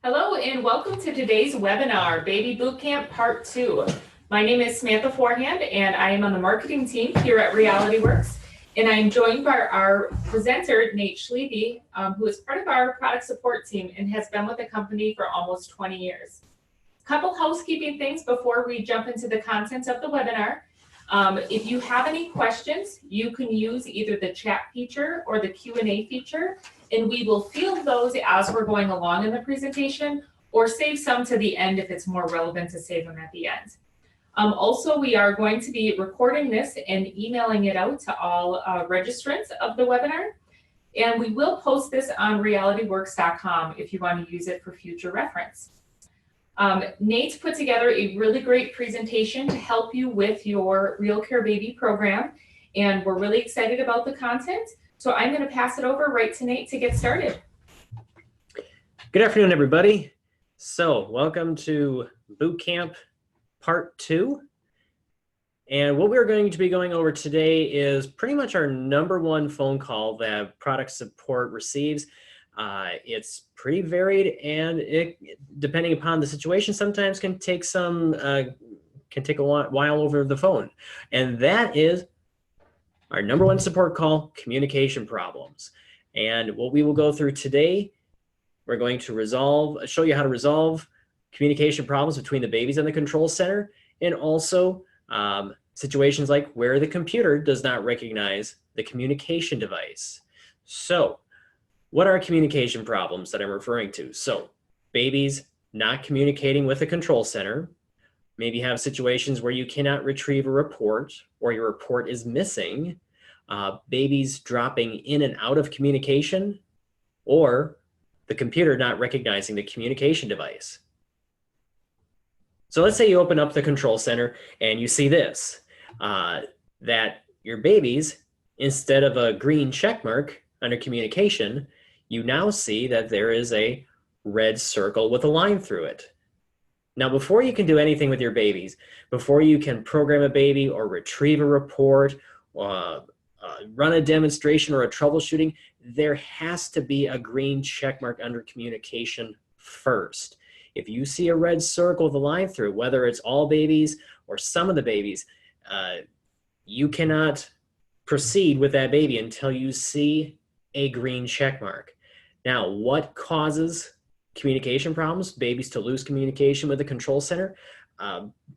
Hello and welcome to today's webinar, Baby Bootcamp Part 2. My name is Samantha Forehand and I am on the marketing team here at RealityWorks. And I am joined by our presenter, Nate Schleve, who is part of our product support team and has been with the company for almost 20 years. Couple housekeeping things before we jump into the content of the webinar. If you have any questions, you can use either the chat feature or the Q&A feature, and we will field those as we're going along in the presentation, or save some to the end if it's more relevant to save them at the end. Also, we are going to be recording this and emailing it out to all registrants of the webinar, and we will post this on realityworks.com if you want to use it for future reference. Nate put together a really great presentation to help you with your RealCare Baby program, and we're really excited about the content. So I'm going to pass it over right to Nate to get started. Good afternoon, everybody. So welcome to Bootcamp Part 2. And what we're going to be going over today is pretty much our #1 phone call that product support receives. It's pretty varied, and it, depending upon the situation, sometimes can take a while over the phone. And that is our #1 support call, communication problems. And what we will go through today, we're going to show you how to resolve communication problems between the babies and the control center, and also situations like where the computer does not recognize the communication device. So what are communication problems that I'm referring to? So babies not communicating with the control center. Maybe you have situations where you cannot retrieve a report or your report is missing. Babies dropping in and out of communication, or the computer not recognizing the communication device. So let's say you open up the control center and you see this, that your babies, instead of a green check mark under communication, you now see that there is a red circle with a line through it. Now, before you can do anything with your babies, before you can program a baby or retrieve a report, run a demonstration or a troubleshooting, there has to be a green check mark under communication first. If you see a red circle with a line through, whether it's all babies or some of the babies, you cannot proceed with that baby until you see a green check mark. Now, what causes communication problems, babies to lose communication with the control center?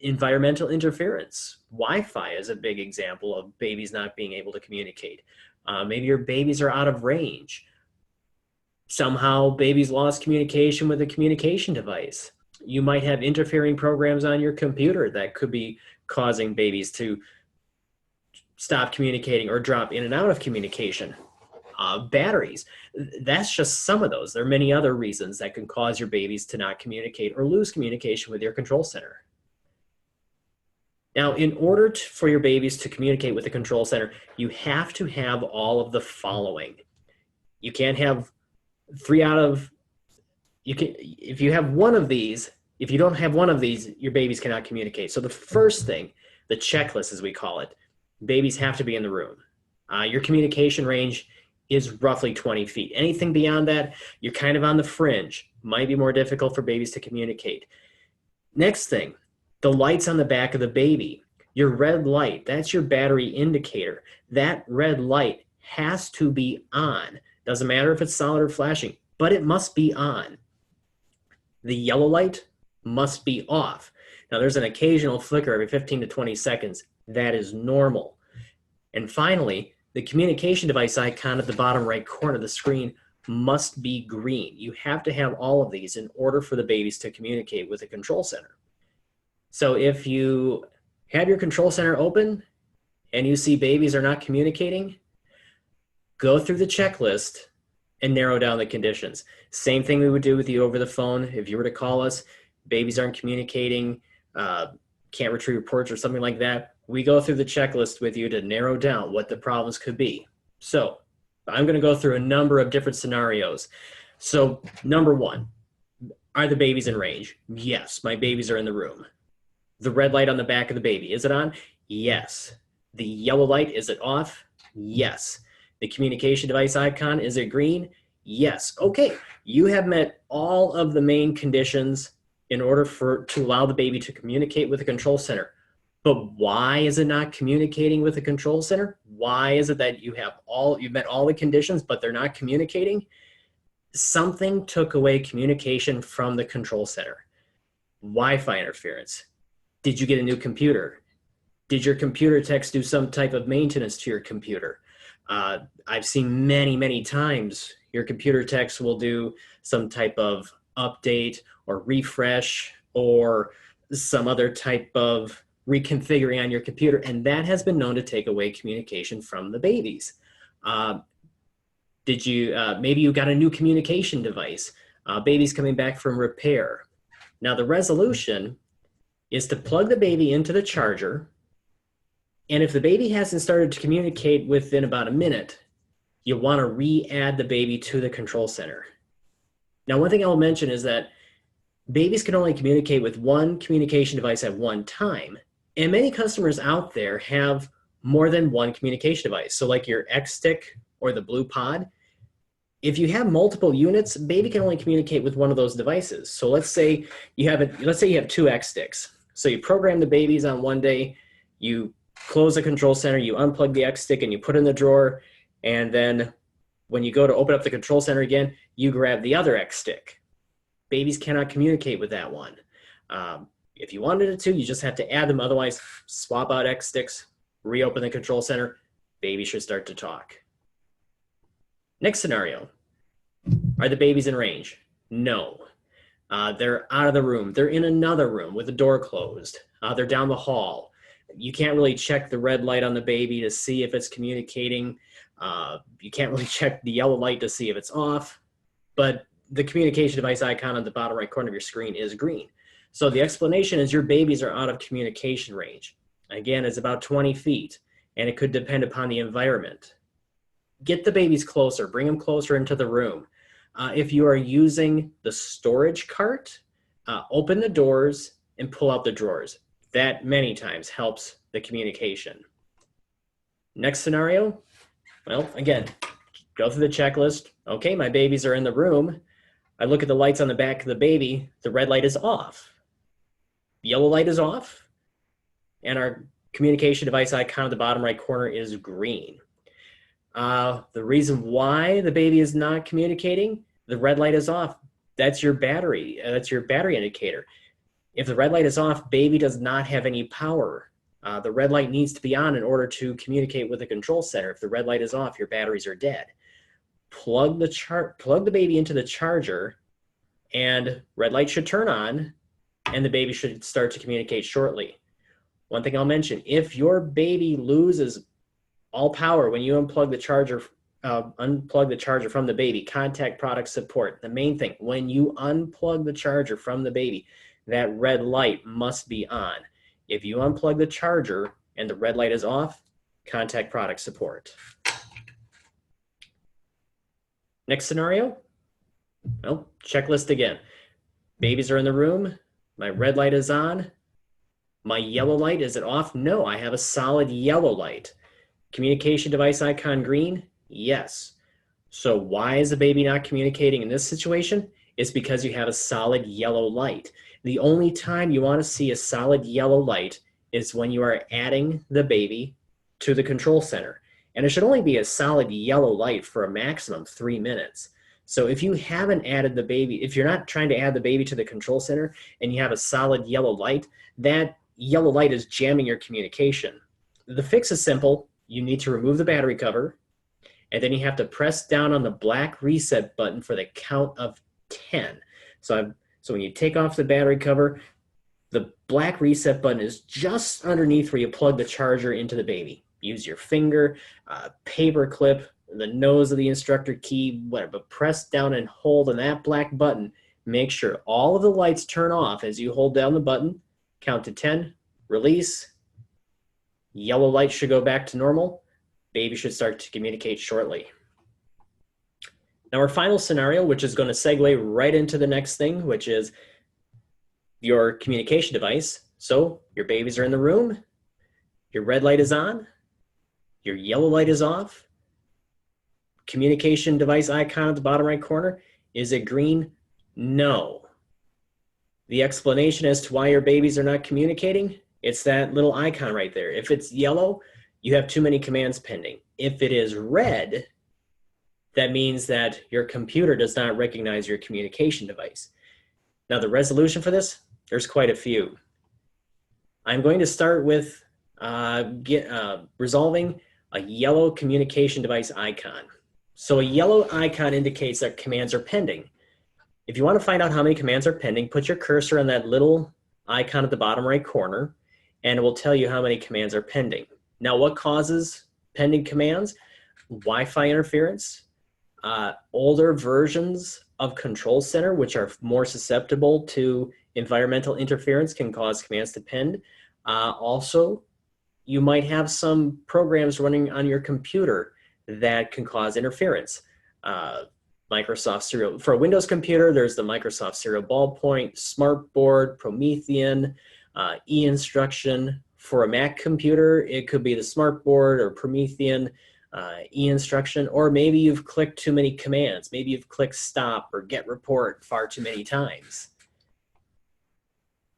Environmental interference. Wi-Fi is a big example of babies not being able to communicate. Maybe your babies are out of range. Somehow babies lost communication with the communication device. You might have interfering programs on your computer that could be causing babies to stop communicating or drop in and out of communication. Batteries, that's just some of those. There are many other reasons that can cause your babies to not communicate or lose communication with your control center. Now, in order for your babies to communicate with the control center, you have to have all of the following. You can't have if you have one of these, if you don't have one of these, your babies cannot communicate. So the first thing, the checklist as we call it, babies have to be in the room. Your communication range is roughly 20 feet. Anything beyond that, you're kind of on the fringe. Might be more difficult for babies to communicate. Next thing, the lights on the back of the baby. Your red light, that's your battery indicator. That red light has to be on. Doesn't matter if it's solid or flashing, but it must be on. The yellow light must be off. Now there's an occasional flicker every 15 to 20 seconds. That is normal. And finally, the communication device icon at the bottom right corner of the screen must be green. You have to have all of these in order for the babies to communicate with the control center. So if you have your control center open and you see babies are not communicating, go through the checklist and narrow down the conditions. Same thing we would do with you over the phone. If you were to call us, babies aren't communicating, can't retrieve reports or something like that, we go through the checklist with you to narrow down what the problems could be. So I'm going to go through a number of different scenarios. So #1, are the babies in range? Yes, my babies are in the room. The red light on the back of the baby, is it on? Yes. The yellow light, is it off? Yes. The communication device icon, is it green? Yes. Okay. You have met all of the main conditions in order to allow the baby to communicate with the control center. But why is it not communicating with the control center? Why is it that you've met all the conditions, but they're not communicating? Something took away communication from the control center. Wi-Fi interference. Did you get a new computer? Did your computer techs do some type of maintenance to your computer? I've seen many times your computer techs will do some type of update or refresh or some other type of reconfiguring on your computer, and that has been known to take away communication from the babies. Maybe you got a new communication device, baby's coming back from repair. Now the resolution is to plug the baby into the charger, and if the baby hasn't started to communicate within about a minute, you want to re-add the baby to the control center. Now, one thing I'll mention is that babies can only communicate with one communication device at one time, and many customers out there have more than one communication device. So like your X Stick or the Blue Pod, if you have multiple units, baby can only communicate with one of those devices. So let's say you have two X Sticks. So you program the babies on one day, you close the control center, you unplug the X Stick and you put it in the drawer, and then when you go to open up the control center again, you grab the other X Stick. Babies cannot communicate with that one. If you wanted it to, you just have to add them. Otherwise, swap out X Sticks, reopen the control center, baby should start to talk. Next scenario, are the babies in range? No. They're out of the room. They're in another room with the door closed. They're down the hall. You can't really check the red light on the baby to see if it's communicating. You can't really check the yellow light to see if it's off, but the communication device icon on the bottom right corner of your screen is green. So the explanation is your babies are out of communication range. Again, it's about 20 feet, and it could depend upon the environment. Get the babies closer, bring them closer into the room. If you are using the storage cart, open the doors and pull out the drawers. That many times helps the communication. Next scenario, well, again, go through the checklist. Okay, my babies are in the room. I look at the lights on the back of the baby. The red light is off. Yellow light is off. And our communication device icon at the bottom right corner is green. The reason why the baby is not communicating, the red light is off. That's your battery. That's your battery indicator. If the red light is off, baby does not have any power. The red light needs to be on in order to communicate with the control center. If the red light is off, your batteries are dead. Plug the baby into the charger, and red light should turn on, and the baby should start to communicate shortly. One thing I'll mention, if your baby loses all power when you unplug the charger from the baby, contact product support. The main thing, when you unplug the charger from the baby, that red light must be on. If you unplug the charger and the red light is off, contact product support. Next scenario, well, checklist again. Babies are in the room, my red light is on, my yellow light, is it off? No, I have a solid yellow light. Communication device icon green? Yes. So why is the baby not communicating in this situation? It's because you have a solid yellow light. The only time you want to see a solid yellow light is when you are adding the baby to the control center. And it should only be a solid yellow light for a maximum 3 minutes. So if you haven't added the baby, if you're not trying to add the baby to the control center and you have a solid yellow light, that yellow light is jamming your communication. The fix is simple. You need to remove the battery cover, and then you have to press down on the black reset button for the count of 10. So when you take off the battery cover, the black reset button is just underneath where you plug the charger into the baby. Use your finger, paper clip, the nose of the instructor key, whatever, but press down and hold on that black button. Make sure all of the lights turn off as you hold down the button. Count to 10, release. Yellow light should go back to normal. Baby should start to communicate shortly. Now our final scenario, which is going to segue right into the next thing, which is your communication device. So your babies are in the room, your red light is on, your yellow light is off. communication device icon at the bottom right corner? Is it green? No. The explanation as to why your babies are not communicating, it's that little icon right there. If it's yellow, you have too many commands pending. If it is red, that means that your computer does not recognize your communication device. Now, the resolution for this, there's quite a few. I'm going to start with resolving a yellow communication device icon. So a yellow icon indicates that commands are pending. If you want to find out how many commands are pending, put your cursor on that little icon at the bottom right corner, and it will tell you how many commands are pending. Now, what causes pending commands? Wi-Fi interference, older versions of Control Center, which are more susceptible to environmental interference, can cause commands to pend. Also, you might have some programs running on your computer that can cause interference. Microsoft Serial, for a Windows computer, there's the Microsoft Serial Ballpoint, Smartboard, Promethean, e-instruction. For a Mac computer, it could be the Smartboard or Promethean, e-instruction, or maybe you've clicked too many commands. Maybe you've clicked stop or get report far too many times.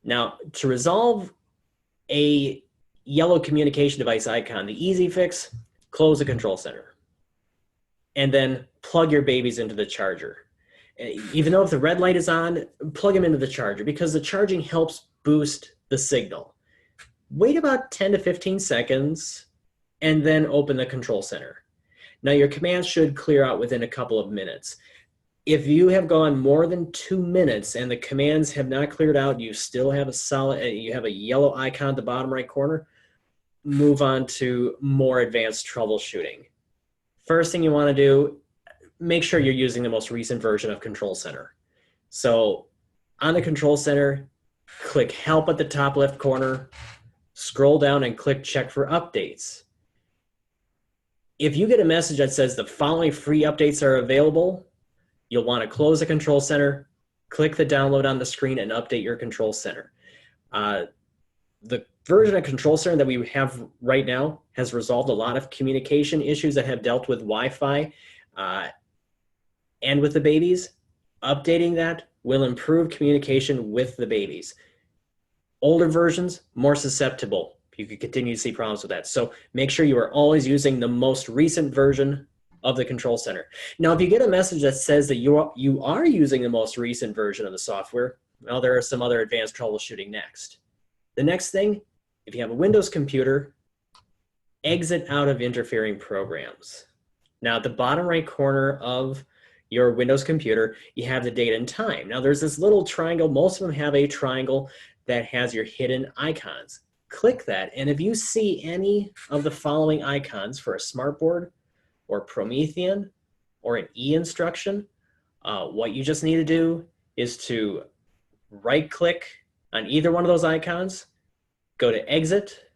Now, to resolve a yellow communication device icon, the easy fix, close the control center and then plug your babies into the charger. Even though if the red light is on, plug them into the charger because the charging helps boost the signal. Wait about 10 to 15 seconds and then open the control center. Now your commands should clear out within a couple of minutes. If you have gone more than 2 minutes and the commands have not cleared out, you still have you have a yellow icon at the bottom right corner, move on to more advanced troubleshooting. First thing you want to do, make sure you're using the most recent version of Control Center. So on the Control Center, click Help at the top left corner, scroll down and click Check for Updates. If you get a message that says the following free updates are available, you'll want to close the Control Center, click the download on the screen, and update your Control Center. The version of Control Center that we have right now has resolved a lot of communication issues that have dealt with Wi-Fi and with the babies. Updating that will improve communication with the babies. Older versions, more susceptible. You could continue to see problems with that. So make sure you are always using the most recent version of the Control Center. Now, if you get a message that says that you are using the most recent version of the software, well, there are some other advanced troubleshooting next. The next thing, if you have a Windows computer, exit out of interfering programs. Now, at the bottom right corner of your Windows computer, you have the date and time. Now, there's this little triangle. Most of them have a triangle that has your hidden icons. Click that, and if you see any of the following icons for a smartboard or Promethean or an e-instruction, what you just need to do is to right-click on either one of those icons, go to Exit,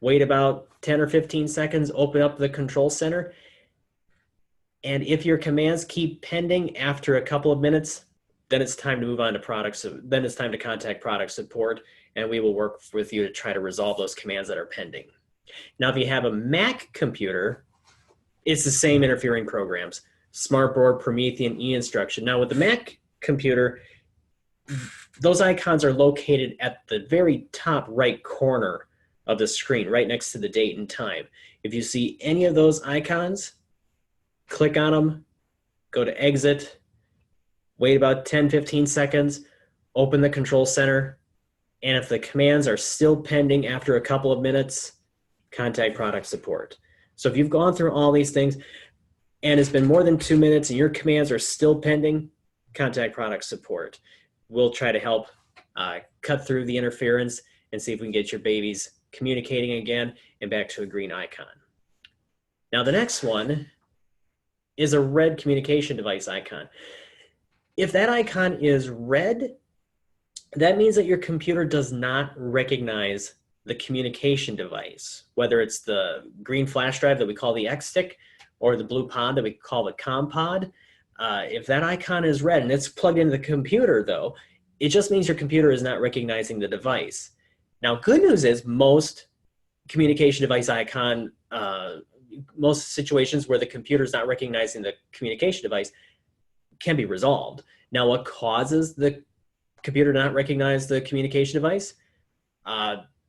wait about 10 or 15 seconds, open up the Control Center, and if your commands keep pending after a couple of minutes, then it's time to move on to products. Then it's time to contact product support, and we will work with you to try to resolve those commands that are pending. Now, if you have a Mac computer, it's the same interfering programs, Smartboard, Promethean, e-instruction. Now, with the Mac computer, those icons are located at the very top right corner of the screen, right next to the date and time. If you see any of those icons, click on them, go to Exit, wait about 10, 15 seconds, open the Control Center, and if the commands are still pending after a couple of minutes, contact product support. So if you've gone through all these things and it's been more than 2 minutes and your commands are still pending, contact product support. We'll try to help cut through the interference and see if we can get your babies communicating again and back to a green icon. Now the next one is a red communication device icon. If that icon is red, that means that your computer does not recognize the communication device, whether it's the green flash drive that we call the X-Stick or the blue pod that we call the COM pod. If that icon is red and it's plugged into the computer though, it just means your computer is not recognizing the device. Now, good news is most communication device icon most situations where the computer is not recognizing the communication device can be resolved. Now, what causes the computer to not recognize the communication device?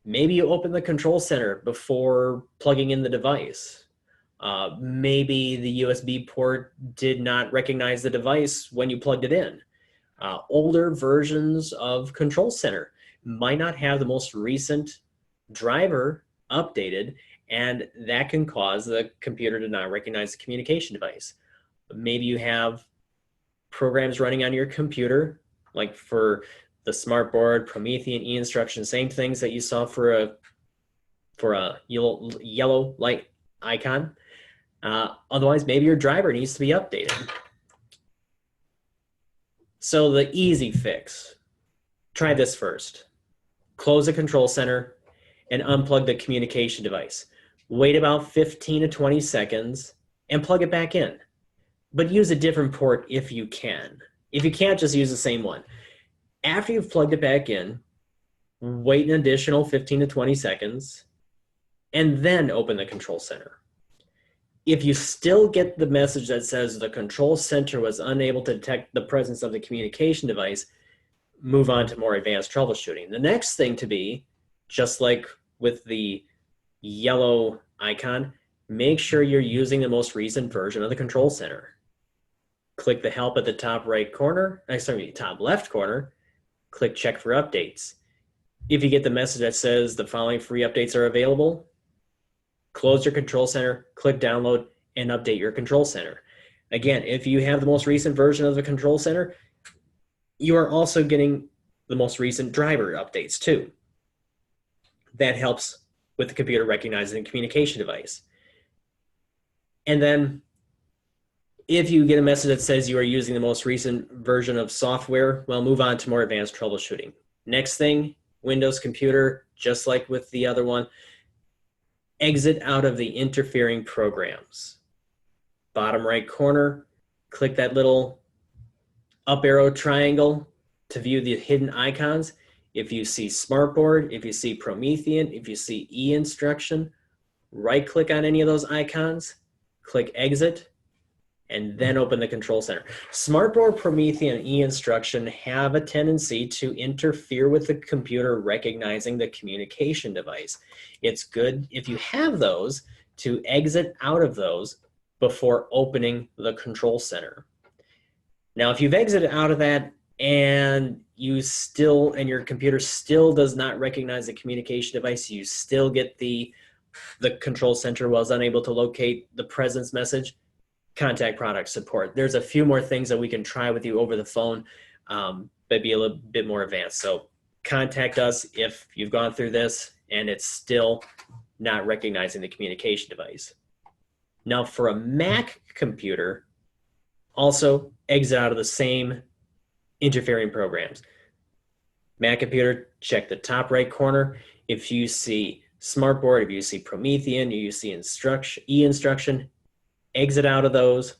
Maybe you open the control center before plugging in the device. Maybe the USB port did not recognize the device when you plugged it in. Older versions of control center might not have the most recent driver updated, and that can cause the computer to not recognize the communication device. Maybe you have programs running on your computer, like for the smartboard, Promethean, e-instruction, same things that you saw for a yellow light icon. Otherwise, maybe your driver needs to be updated. So the easy fix, try this first. Close the control center and unplug the communication device. Wait about 15 to 20 seconds and plug it back in. But use a different port if you can. If you can't, just use the same one. After you've plugged it back in, wait an additional 15 to 20 seconds and then open the control center. If you still get the message that says the control center was unable to detect the presence of the communication device, move on to more advanced troubleshooting. The next thing to be, just like with the yellow icon, make sure you're using the most recent version of the control center. Click the help at the top right corner, top left corner, click check for updates. If you get the message that says the following free updates are available, close your control center, click download, and update your control center. Again, if you have the most recent version of the control center, you are also getting the most recent driver updates too. That helps with the computer recognizing the communication device. And then if you get a message that says you are using the most recent version of software, well, move on to more advanced troubleshooting. Next thing, Windows computer, just like with the other one, exit out of the interfering programs. Bottom right corner, click that little up arrow triangle to view the hidden icons. If you see Smartboard, if you see Promethean, if you see e-instruction, right click on any of those icons, click exit, and then open the control center. Smartboard, Promethean, and e-instruction have a tendency to interfere with the computer recognizing the communication device. It's good if you have those to exit out of those before opening the control center. Now, if you've exited out of that and your computer still does not recognize the communication device, you still get the control center was unable to locate the presence message, contact product support. There's a few more things that we can try with you over the phone, but be a little bit more advanced. So contact us if you've gone through this and it's still not recognizing the communication device. Now for a Mac computer, also exit out of the same interfering programs. Mac computer, check the top right corner. If you see Smartboard, if you see Promethean, you see e-instruction, exit out of those,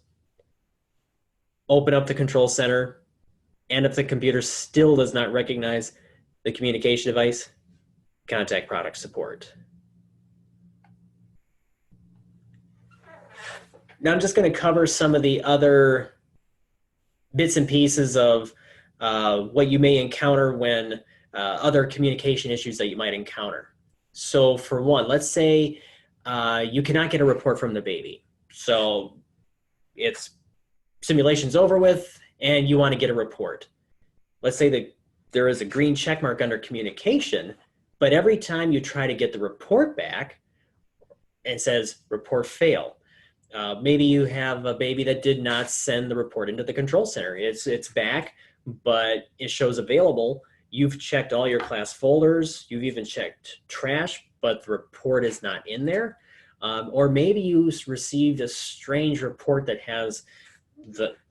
open up the control center, and if the computer still does not recognize the communication device, contact product support. Now I'm just going to cover some of the other bits and pieces of what you may encounter when other communication issues that you might encounter. So for one, let's say you cannot get a report from the baby. So it's simulation's over with and you want to get a report. Let's say that there is a green check mark under communication, but every time you try to get the report back, it says report failed. Maybe you have a baby that did not send the report into the control center. It's back, but it shows available. You've checked all your class folders. You've even checked trash, but the report is not in there. Or maybe you received a strange report that has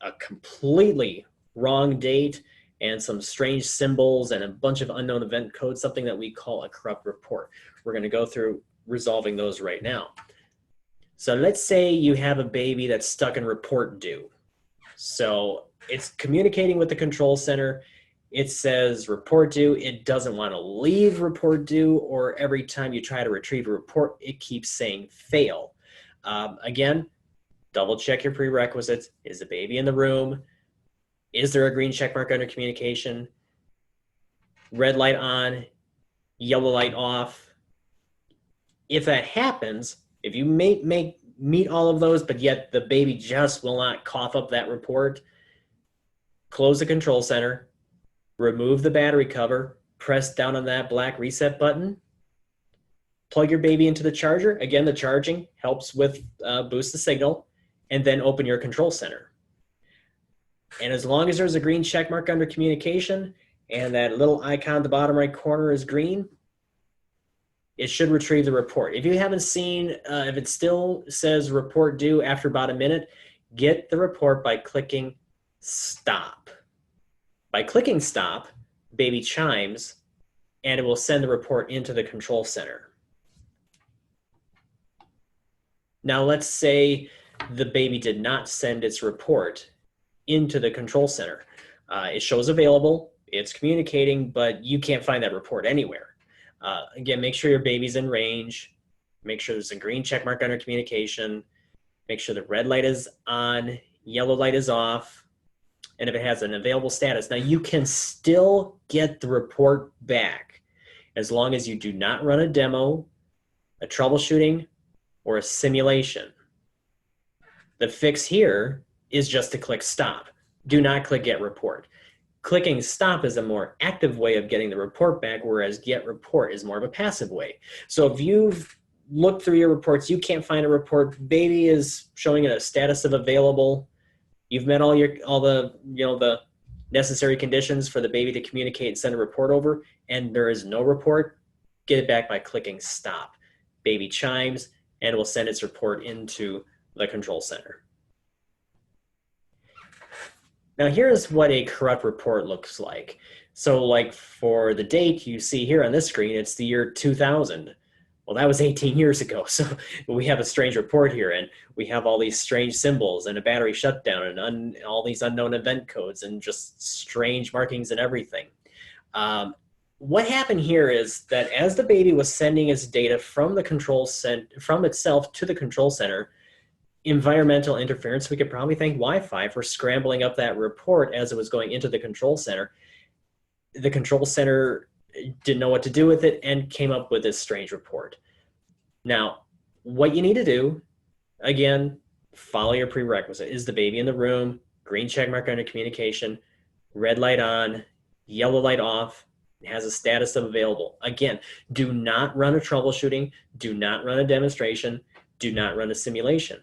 a completely wrong date and some strange symbols and a bunch of unknown event codes, something that we call a corrupt report. We're going to go through resolving those right now. So let's say you have a baby that's stuck in report due. So it's communicating with the control center. It says report due. It doesn't want to leave report due, or every time you try to retrieve a report, it keeps saying fail. Again, double check your prerequisites. Is the baby in the room? Is there a green check mark under communication? Red light on, yellow light off. If that happens, if you meet all of those, but yet the baby just will not cough up that report, close the control center, remove the battery cover, press down on that black reset button, plug your baby into the charger. Again, the charging helps with boost the signal, and then open your control center. And as long as there's a green check mark under communication and that little icon at the bottom right corner is green, it should retrieve the report. If you haven't seen, if it still says report due after about a minute, get the report by clicking stop. By clicking stop, baby chimes, and it will send the report into the control center. Now let's say the baby did not send its report into the control center. It shows available, it's communicating, but you can't find that report anywhere. Again, make sure your baby's in range, make sure there's a green check mark under communication, make sure the red light is on, yellow light is off, and if it has an available status. Now you can still get the report back as long as you do not run a demo, a troubleshooting, or a simulation. The fix here is just to click stop. Do not click get report. Clicking stop is a more active way of getting the report back, whereas get report is more of a passive way. So if you've looked through your reports, you can't find a report, baby is showing a status of available, you've met all the necessary conditions for the baby to communicate and send a report over, and there is no report, get it back by clicking stop. Baby chimes, and it will send its report into the control center. Now here's what a corrupt report looks like. So like for the date you see here on this screen, it's the year 2000. Well, that was 18 years ago. So we have a strange report here, and we have all these strange symbols and a battery shutdown and all these unknown event codes and just strange markings and everything. What happened here is that as the baby was sending its data from itself to the control center, environmental interference, we could probably thank Wi-Fi for scrambling up that report as it was going into the control center. The control center didn't know what to do with it and came up with this strange report. Now, what you need to do, again, follow your prerequisite. Is the baby in the room? Green check mark under communication, red light on, yellow light off, has a status of available. Again, do not run a troubleshooting, do not run a demonstration, do not run a simulation.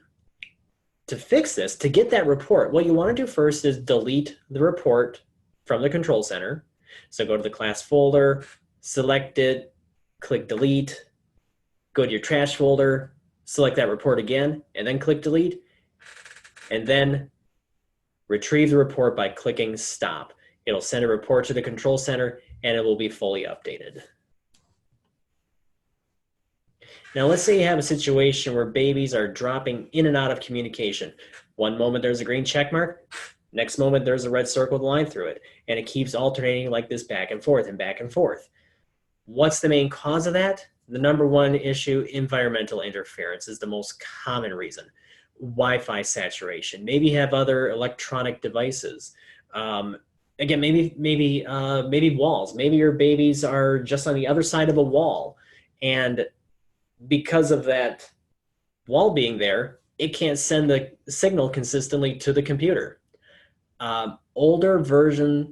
To fix this, to get that report, what you want to do first is delete the report from the control center. So go to the class folder, select it, click delete, go to your trash folder, select that report again, and then click delete, and then retrieve the report by clicking stop. It'll send a report to the control center, and it will be fully updated. Now let's say you have a situation where babies are dropping in and out of communication. One moment there's a green check mark, next moment there's a red circled line through it, and it keeps alternating like this back and forth and back and forth. What's the main cause of that? The number one issue, environmental interference, is the most common reason. Wi-Fi saturation, maybe you have other electronic devices. Again, maybe walls. Maybe your babies are just on the other side of a wall, and because of that wall being there, it can't send the signal consistently to the computer. Older versions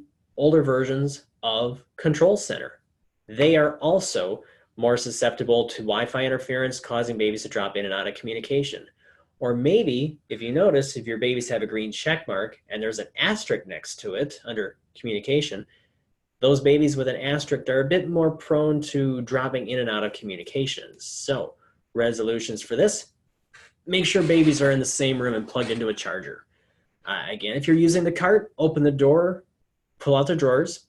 of control center, they are also more susceptible to Wi-Fi interference, causing babies to drop in and out of communication. Or maybe, if you notice, if your babies have a green check mark and there's an asterisk next to it under communication, those babies with an asterisk are a bit more prone to dropping in and out of communications. So, resolutions for this: make sure babies are in the same room and plugged into a charger. Again, if you're using the cart, open the door, pull out the drawers.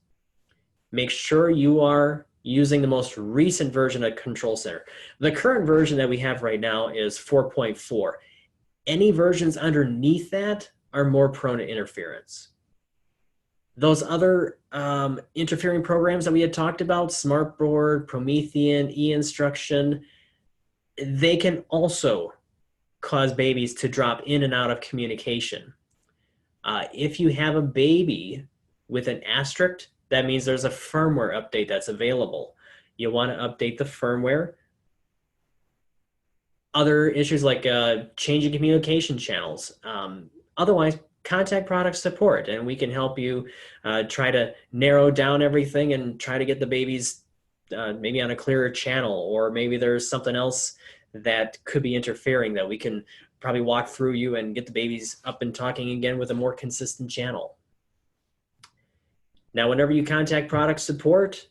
Make sure you are using the most recent version of Control Center. The current version that we have right now is 4.4. Any versions underneath that are more prone to interference. Those other interfering programs that we had talked about, Smartboard, Promethean, e-instruction, they can also cause babies to drop in and out of communication. If you have a baby with an asterisk, that means there's a firmware update that's available. You want to update the firmware. Other issues like changing communication channels. Otherwise, contact product support, and we can help you try to narrow down everything and try to get the babies maybe on a clearer channel, or maybe there's something else that could be interfering that we can probably walk through you and get the babies up and talking again with a more consistent channel. Now, whenever you contact product support,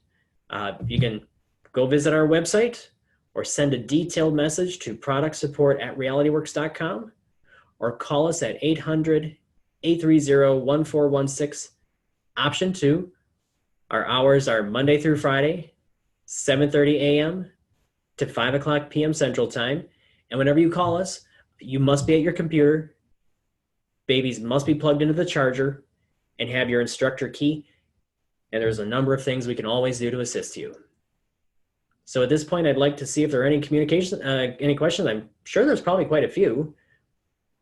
you can go visit our website or send a detailed message to productsupport@realityworks.com or call us at 800-830-1416. Option 2, our hours are Monday through Friday, 7:30 a.m. to 5 p.m. Central Time. And whenever you call us, you must be at your computer, babies must be plugged into the charger, and have your instructor key. And there's a number of things we can always do to assist you. So at this point, I'd like to see if there are any any questions. I'm sure there's probably quite a few.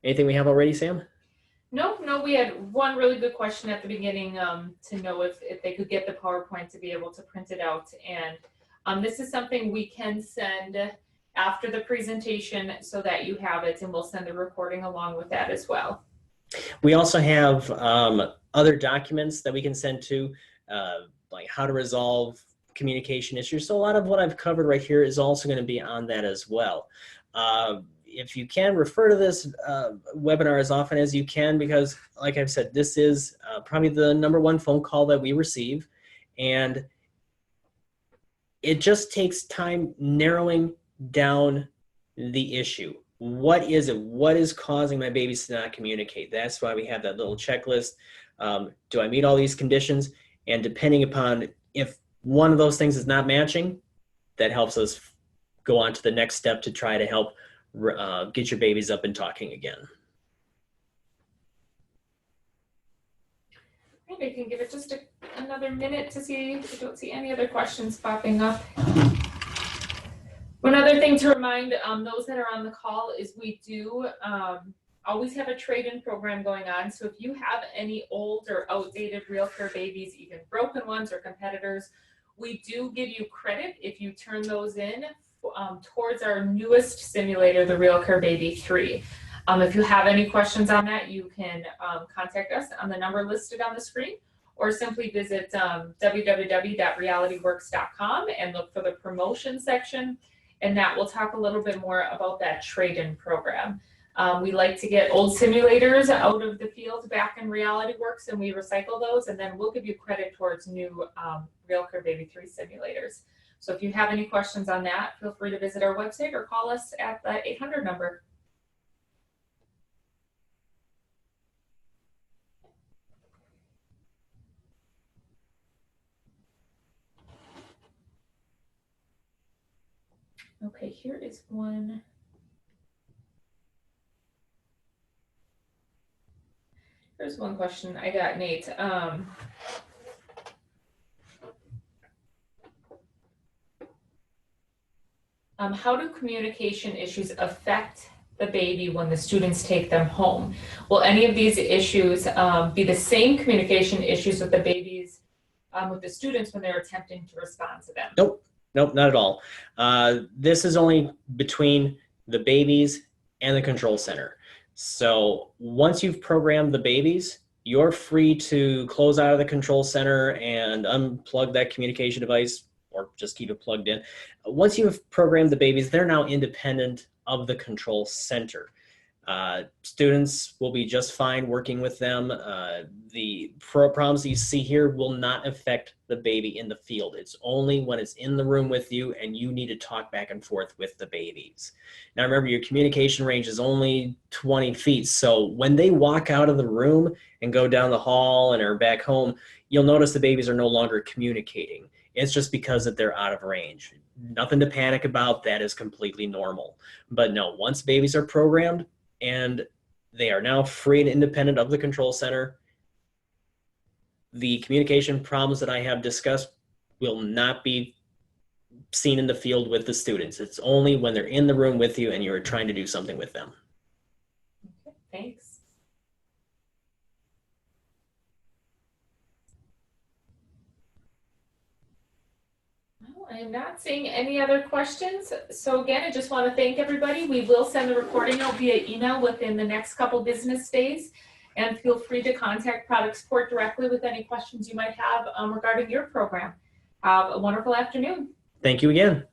Anything we have already, Sam? No, we had one really good question at the beginning to know if they could get the PowerPoint to be able to print it out. And this is something we can send after the presentation so that you have it, and we'll send the recording along with that as well. We also have other documents that we can send to, like how to resolve communication issues. So a lot of what I've covered right here is also going to be on that as well. If you can, refer to this webinar as often as you can, because like I've said, this is probably the #1 phone call that we receive, and it just takes time narrowing down the issue. What is it? What is causing my babies to not communicate? That's why we have that little checklist. Do I meet all these conditions? And depending upon if one of those things is not matching, that helps us go on to the next step to try to help get your babies up and talking again. Maybe I can give it just another minute to see if I don't see any other questions popping up. One other thing to remind those that are on the call is we do always have a trade-in program going on. So if you have any old or outdated RealCare Babies, even broken ones or competitors, we do give you credit if you turn those in towards our newest simulator, the RealCare Baby 3. If you have any questions on that, you can contact us on the number listed on the screen, or simply visit www.realityworks.com and look for the promotion section, and that will talk a little bit more about that trade-in program. We like to get old simulators out of the field back in RealityWorks, and we recycle those, and then we'll give you credit towards new RealCare Baby 3 simulators. So if you have any questions on that, feel free to visit our website or call us at the 800 number. Okay, here is one. Here's one question I got, Nate. How do communication issues affect the baby when the students take them home? Will any of these issues be the same communication issues with the babies, with the students when they're attempting to respond to them? Nope, not at all. This is only between the babies and the control center. So once you've programmed the babies, you're free to close out of the control center and unplug that communication device, or just keep it plugged in. Once you've programmed the babies, they're now independent of the control center. Students will be just fine working with them. The problems that you see here will not affect the baby in the field. It's only when it's in the room with you and you need to talk back and forth with the babies. Now remember, your communication range is only 20 feet. So when they walk out of the room and go down the hall and are back home, you'll notice the babies are no longer communicating. It's just because that they're out of range. Nothing to panic about. That is completely normal. But no, once babies are programmed and they are now free and independent of the control center, the communication problems that I have discussed will not be seen in the field with the students. It's only when they're in the room with you and you're trying to do something with them. Thanks. Well, I am not seeing any other questions. So again, I just want to thank everybody. We will send the recording out via email within the next couple business days. And feel free to contact Product Support directly with any questions you might have regarding your program. Have a wonderful afternoon. Thank you again.